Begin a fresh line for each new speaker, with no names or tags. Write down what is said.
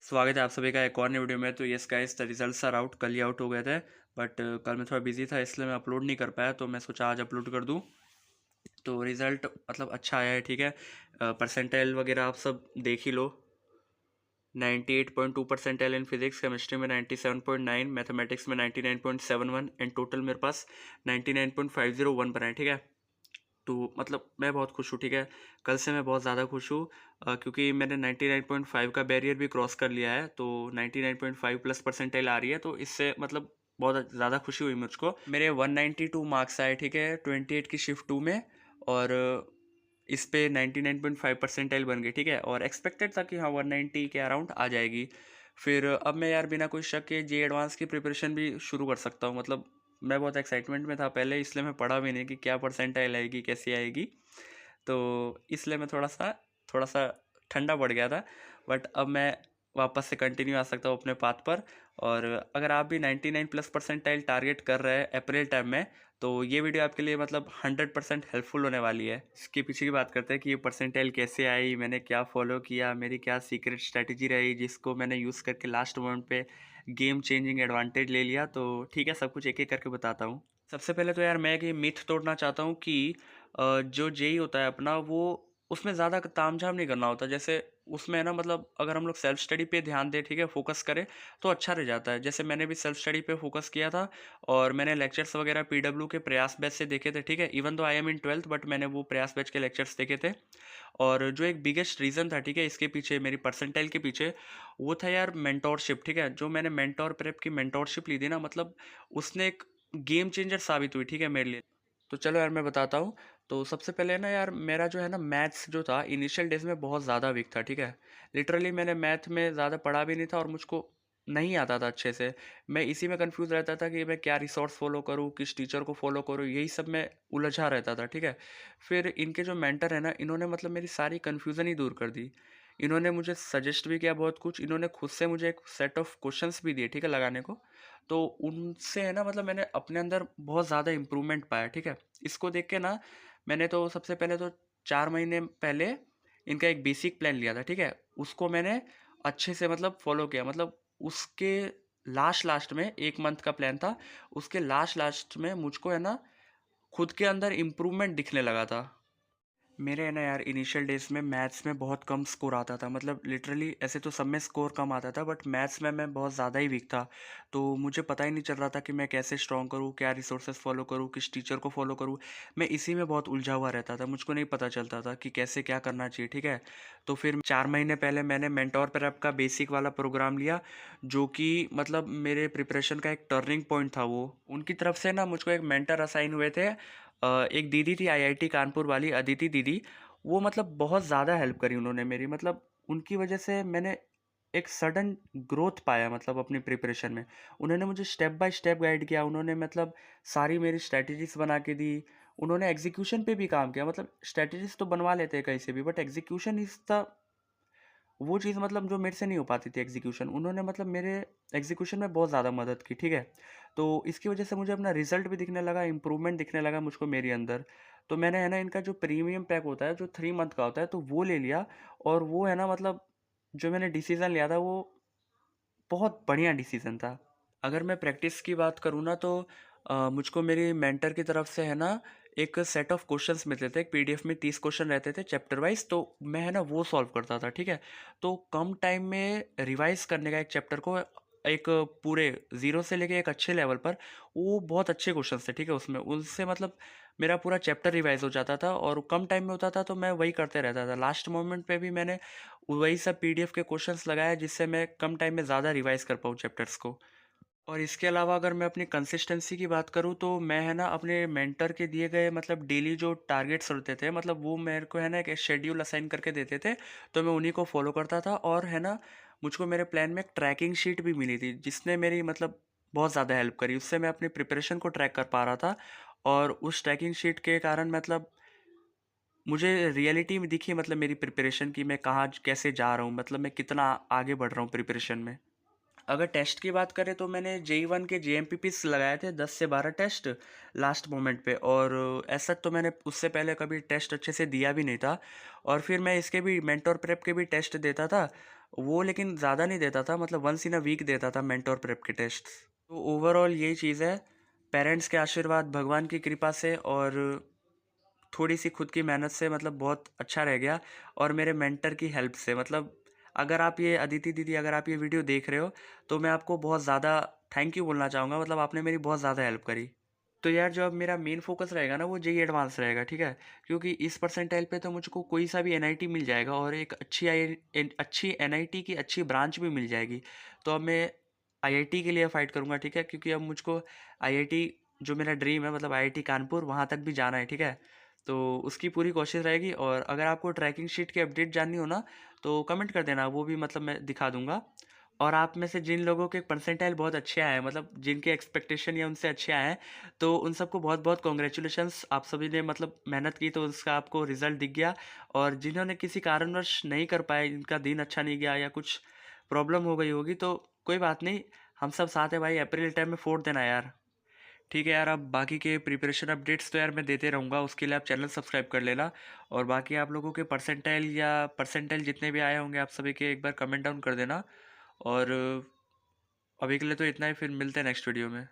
स्वागत है आप सभी का एक और नई वीडियो में। तो yes guys, the results are out. कल ही आउट हो गए थे, बट कल मैं थोड़ा बिजी था इसलिए मैं अपलोड नहीं कर पाया, तो मैं सोचा आज अपलोड कर दूं। तो रिज़ल्ट मतलब अच्छा आया है, ठीक है। परसेंटाइल वगैरह आप सब देख ही लो। 98.2 परसेंटाइल इन फिजिक्स, केमिस्ट्री में 97.9, मैथमेटिक्स में 99.71 एंड टोटल मेरे पास 99.501 बना है, ठीक है। तो मतलब मैं बहुत खुश हूँ, ठीक है। कल से मैं बहुत ज़्यादा खुश हूँ, क्योंकि मैंने 99.5 का बैरियर भी क्रॉस कर लिया है। तो 99.5 प्लस परसेंटाइल आ रही है, तो इससे मतलब बहुत ज़्यादा खुशी हुई मुझको। मेरे 192 मार्क्स आए, ठीक है, 28 की शिफ्ट 2 में। और इस पे 99.5 परसेंटाइल बन गई, ठीक है। और एक्सपेक्टेड था कि हाँ 190 के अराउंड आ जाएगी। फिर अब मैं यार बिना कोई शक के जे एडवांस की प्रिपरेशन भी शुरू कर सकता हूँ। मतलब मैं बहुत एक्साइटमेंट में था पहले, इसलिए मैं पढ़ा भी नहीं कि क्या परसेंटाइल आएगी, कैसी आएगी। तो इसलिए मैं थोड़ा सा ठंडा पड़ गया था। बट अब मैं वापस से कंटिन्यू आ सकता हूँ अपने पाथ पर। और अगर आप भी 99 प्लस परसेंटाइल टारगेट कर रहे हैं अप्रैल टाइम में, तो ये वीडियो आपके लिए मतलब 100% हेल्पफुल होने वाली है। इसके पीछे की बात करते हैं कि ये परसेंटाइल कैसे आई, मैंने क्या फॉलो किया, मेरी क्या सीक्रेट स्ट्रैटेजी रही जिसको मैंने यूज़ करके लास्ट मोमेंट पे गेम चेंजिंग एडवांटेज ले लिया। तो ठीक है, सब कुछ एक एक करके बताता हूँ। सबसे पहले तो यार मैं एक मिथ तोड़ना चाहता हूँ कि जो जेई होता है अपना, वो उसमें ज़्यादा तामझाम नहीं करना होता। जैसे उसमें है ना, मतलब अगर हम लोग सेल्फ स्टडी पे ध्यान दें, ठीक है, फोकस करें, तो अच्छा रह जाता है। जैसे मैंने भी सेल्फ स्टडी पे फोकस किया था, और मैंने लेक्चर्स वगैरह पीडब्ल्यू के प्रयास बैच से देखे थे, ठीक है। Even though I am in 12th, but मैंने वो प्रयास बैच के लेक्चर्स देखे थे। और जो एक बिगेस्ट रीज़न था, ठीक है, इसके पीछे मेरी परसेंटाइल के पीछे, वो था यार मेंटोरशिप, ठीक है। जो मैंने मेंटोर प्रेप की मेंटोरशिप ली थी ना, मतलब उसने एक गेम चेंजर साबित हुई, ठीक है, मेरे लिए। तो चलो यार मैं बताता हूँ। तो सबसे पहले ना यार, मेरा जो है ना मैथ्स जो था इनिशियल डेज में बहुत ज़्यादा वीक था, ठीक है। लिटरली मैंने मैथ में ज़्यादा पढ़ा भी नहीं था, और मुझको नहीं आता था अच्छे से। मैं इसी में कंफ्यूज रहता था कि मैं क्या रिसोर्स फॉलो करूँ, किस टीचर को फॉलो करूँ, यही सब में उलझा रहता था, ठीक है। फिर इनके जो मेंटर है ना, इन्होंने मतलब मेरी सारी कन्फ्यूज़न ही दूर कर दी। इन्होंने मुझे सजेस्ट भी किया बहुत कुछ, इन्होंने खुद से मुझे एक सेट ऑफ क्वेश्चंस भी दिए, ठीक है, लगाने को। तो उनसे है ना, मतलब मैंने अपने अंदर बहुत ज़्यादा इम्प्रूवमेंट पाया, ठीक है। इसको देख के ना, मैंने तो सबसे पहले तो 4 महीने पहले इनका एक बेसिक प्लान लिया था, ठीक है। उसको मैंने अच्छे से मतलब फॉलो किया। मतलब उसके लास्ट लास्ट में 1 मंथ का प्लान था। उसके लास्ट लास्ट में मुझको है ना, खुद के अंदर इम्प्रूवमेंट दिखने लगा था। मेरे है ना यार, इनिशियल डेज में मैथ्स में बहुत कम स्कोर आता था। मतलब लिटरली ऐसे तो सब में स्कोर कम आता था, बट मैथ्स में मैं बहुत ज़्यादा ही वीक था। तो मुझे पता ही नहीं चल रहा था कि मैं कैसे स्ट्रॉन्ग करूँ, क्या रिसोर्सेज फॉलो करूँ, किस टीचर को फॉलो करूँ। मैं इसी में बहुत उलझा हुआ रहता था, मुझको नहीं पता चलता था कि कैसे क्या करना चाहिए, ठीक है। तो फिर 4 महीने पहले मैंने मेंटोर प्रेप का बेसिक वाला प्रोग्राम लिया, जो कि मतलब मेरे प्रिपरेशन का एक टर्निंग पॉइंट था। वो उनकी तरफ से ना मुझको एक मेंटर असाइन हुए थे। एक दीदी थी आईआईटी कानपुर वाली, अदिति दीदी। वो मतलब बहुत ज़्यादा हेल्प करी उन्होंने मेरी। मतलब उनकी वजह से मैंने एक सडन ग्रोथ पाया, मतलब अपनी प्रिपरेशन में। उन्होंने मुझे स्टेप बाय स्टेप गाइड किया, उन्होंने मतलब सारी मेरी स्ट्रैटेजीज बना के दी। उन्होंने एग्जीक्यूशन पे भी काम किया। मतलब स्ट्रैटेजीज तो बनवा लेते हैं कहीं से भी, बट एग्जीक्यूशन इज द वो चीज़ मतलब जो मेरे से नहीं हो पाती थी एग्जीक्यूशन। उन्होंने मतलब मेरे एग्जीक्यूशन में बहुत ज़्यादा मदद की, ठीक है। तो इसकी वजह से मुझे अपना रिजल्ट भी दिखने लगा, इंप्रूवमेंट दिखने लगा मुझको मेरे अंदर। तो मैंने है ना, इनका जो प्रीमियम पैक होता है जो 3 मंथ का होता है, तो वो ले लिया। और वो है ना, मतलब जो मैंने डिसीज़न लिया था, वो बहुत बढ़िया डिसीज़न था। अगर मैं प्रैक्टिस की बात करूँ ना, तो मुझको मेरी मेंटर की तरफ से है ना, एक सेट ऑफ क्वेश्चंस मिलते थे। एक पीडीएफ में 30 क्वेश्चन रहते थे चैप्टर वाइज, तो मैं है ना वो सॉल्व करता था, ठीक है। तो कम टाइम में रिवाइज करने का एक चैप्टर को, एक पूरे ज़ीरो से लेके एक अच्छे लेवल पर, वो बहुत अच्छे क्वेश्चंस थे, ठीक है। उसमें उनसे मतलब मेरा पूरा चैप्टर रिवाइज हो जाता था, और कम टाइम में होता था, तो मैं वही करते रहता था। लास्ट मोमेंट पे भी मैंने वही सब पीडीएफ के क्वेश्चंस लगाया, जिससे मैं कम टाइम में ज़्यादा रिवाइज कर पाऊँ चैप्टर्स को। और इसके अलावा अगर मैं अपनी कंसिस्टेंसी की बात करूँ, तो मैं है ना अपने मेंटर के दिए गए मतलब डेली जो टारगेट्स होते थे, मतलब वो मेरे को है ना एक शेड्यूल असाइन करके देते थे। तो मैं उन्हीं को फॉलो करता था। और है ना, मुझको मेरे प्लान में एक ट्रैकिंग शीट भी मिली थी, जिसने मेरी मतलब बहुत ज़्यादा हेल्प करी। उससे मैं अपनी प्रिपरेशन को ट्रैक कर पा रहा था। और उस ट्रैकिंग शीट के कारण मतलब मुझे रियलिटी में दिखी, मतलब मेरी प्रिपरेशन की, मैं कहाँ कैसे जा रहा हूँ, मतलब मैं कितना आगे बढ़ रहा हूँ प्रिपरेशन में। अगर टेस्ट की बात करें, तो मैंने JEE 1 के JMPPs लगाए थे 10 से 12 टेस्ट लास्ट मोमेंट पे। और ऐसा तो मैंने उससे पहले कभी टेस्ट अच्छे से दिया भी नहीं था। और फिर मैं इसके भी मेंटोर प्रेप के भी टेस्ट देता था। वो लेकिन ज़्यादा नहीं देता था, मतलब वंस इन अ वीक देता था मेंटोर प्रेप के टेस्ट। तो ओवरऑल यही चीज़ है, पेरेंट्स के आशीर्वाद, भगवान की कृपा से और थोड़ी सी खुद की मेहनत से मतलब बहुत अच्छा रह गया, और मेरे मेंटर की हेल्प से। मतलब अगर आप ये अदिति दीदी, अगर आप ये वीडियो देख रहे हो तो मैं आपको बहुत ज़्यादा थैंक यू बोलना चाहूँगा, मतलब आपने मेरी बहुत ज़्यादा हेल्प करी। तो यार जो अब मेरा मेन फोकस रहेगा ना वो जेई एडवांस रहेगा, ठीक है, क्योंकि इस परसेंटाइल पे तो मुझको कोई सा भी एनआईटी मिल जाएगा और एक अच्छी एनआईटी की अच्छी ब्रांच भी मिल जाएगी। तो अब मैं आईआईटी के लिए फाइट करूँगा, ठीक है, क्योंकि अब मुझको आईआईटी, जो मेरा ड्रीम है, मतलब आईआईटी कानपुर, वहाँ तक भी जाना है, ठीक है। तो उसकी पूरी कोशिश रहेगी, और अगर आपको ट्रैकिंग शीट की अपडेट जाननी हो ना तो कमेंट कर देना, वो भी मतलब मैं दिखा दूंगा। और आप में से जिन लोगों के परसेंटाइल बहुत अच्छे आए हैं, मतलब जिनके एक्सपेक्टेशन या उनसे अच्छे आए हैं, तो उन सबको बहुत बहुत कॉन्ग्रेचुलेशंस। आप सभी ने मतलब मेहनत की तो उसका आपको रिजल्ट दिख गया। और जिन्होंने किसी कारणवश नहीं कर पाए, जिनका दिन अच्छा नहीं गया या कुछ प्रॉब्लम हो गई होगी, तो कोई बात नहीं, हम सब साथ हैं भाई, अप्रैल टाइम में फोड़ देना यार। ठीक है यार, अब बाकी के प्रिपरेशन अपडेट्स तो यार मैं देते रहूँगा, उसके लिए आप चैनल सब्सक्राइब कर लेना। और बाकी आप लोगों के परसेंटाइल जितने भी आए होंगे, आप सभी के एक बार कमेंट डाउन कर देना। और अभी के लिए तो इतना ही, फिर मिलते हैं नेक्स्ट वीडियो में।